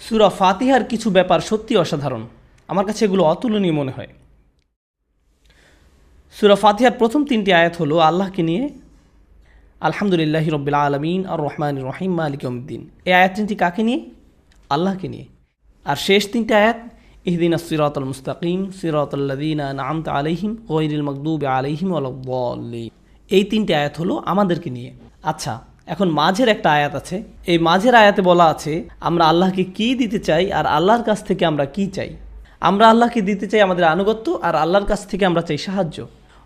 সূরা ফাতিহার কিছু ব্যাপার সত্যি অসাধারণ, আমার কাছে এগুলো অতুলনীয় মনে হয়। সূরা ফাতিহার প্রথম 3টি আয়াত হলো আল্লাহকে নিয়ে, আলহামদুলিল্লাহি রাব্বিল আলামিন আর রহমানির রহিম মালিক ইয়াউমিদ্দিন। এই আয়াত 3টি কাকে নিয়ে? আল্লাহকে নিয়ে। আর শেষ 3টি আয়াত ইহদিনাস সিরাতাল মুস্তাকিম সিরাতাল্লাযীনা আন'আমতা আলাইহিম গায়রিল মাগদুবি আলাইহিম ওয়ালাদ-দাল্লিন। এই 3টি আয়াত হলো আমাদেরকে নিয়ে। আচ্ছা, এখন মাঝের একটা আয়াত আছে। এই মাঝের আয়াতে বলা আছে আমরা আল্লাহকে কি দিতে চাই আর আল্লাহর কাছ থেকে আমরা কি চাই। আমরা আল্লাহকে দিতে চাই আমাদের আনুগত্য, আর আল্লাহর কাছ থেকে আমরা চাই সাহায্য।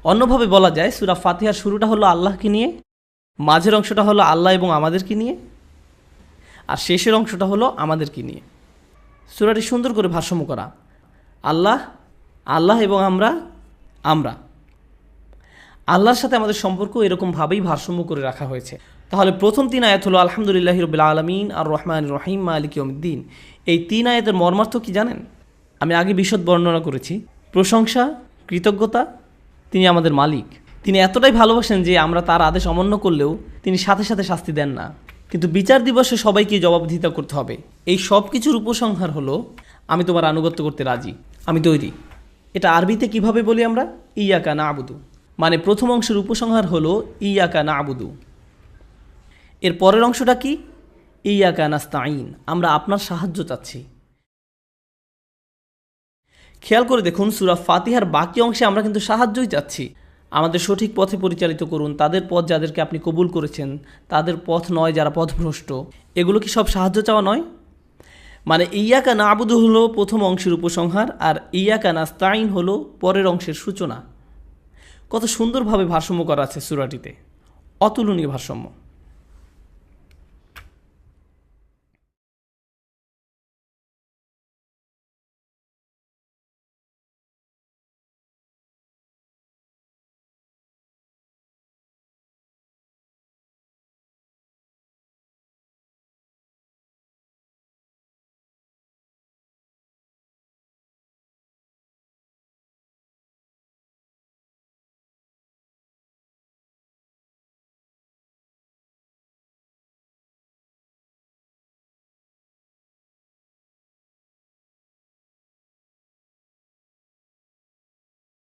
অন্যভাবে বলা যায় সূরা ফাতিহার শুরুটা হলো আল্লাহকে নিয়ে, মাঝের অংশটা হলো আল্লাহ এবং আমাদেরকে নিয়ে, আর শেষের অংশটা হলো আমাদেরকে নিয়ে। সূরাটি সুন্দর করে ভারসাম্য করা। আল্লাহ, আল্লাহ এবং আমরা, আমরা। আল্লাহর সাথে আমাদের সম্পর্ক এরকমভাবেই ভারসাম্য করে রাখা হয়েছে। তাহলে প্রথম 3 আয়াত হলো আলহামদুলিল্লাহি রাব্বিল আলামিন আর রহমানির রহিম মালিক ইয়াউমিদ্দিন। এই 3 আয়াতের মর্মার্থ কি জানেন? আমি আগে বিশদ বর্ণনা করেছি। প্রশংসা, কৃতজ্ঞতা, তিনি আমাদের মালিক। তিনি এতটাই ভালোবাসেন যে আমরা তার আদেশ অমান্য করলেও তিনি সাথে সাথে শাস্তি দেন না, কিন্তু বিচার দিবসে সবাইকে জবাবদিহিতা করতে হবে। এই সব কিছুর উপসংহার হলো আমি তোমার আনুগত্য করতে রাজি, আমি তৈরি। এটা আরবিতে কিভাবে বলি আমরা? ইয়াকা না'বুদু। মানে প্রথম অংশের উপসংহার হলো ইয়াকা না'বুদু। এর পরের অংশটা কি? ইয়াকা নাস্তাঈন, আমরা আপনার সাহায্য চাচ্ছি। খেয়াল করে দেখুন সূরা ফাতিহার বাকি অংশে আমরা কিন্তু সাহায্যই চাচ্ছি। আমাদের সঠিক পথে পরিচালিত করুন, তাদের পথ যাদেরকে আপনি কবুল করেছেন, তাদের পথ নয় যারা পথভ্রষ্ট। এগুলো কি সব সাহায্য চাওয়া নয়? মানে ইয়াকা না'বুদু হলো প্রথম অংশের উপসংহার, আর ইয়াকা নাস্তাঈন হলো পরের অংশের সূচনা। কত সুন্দরভাবে ভারসাম্য করা আছে সূরাটিতে, অতুলনীয় ভারসাম্য।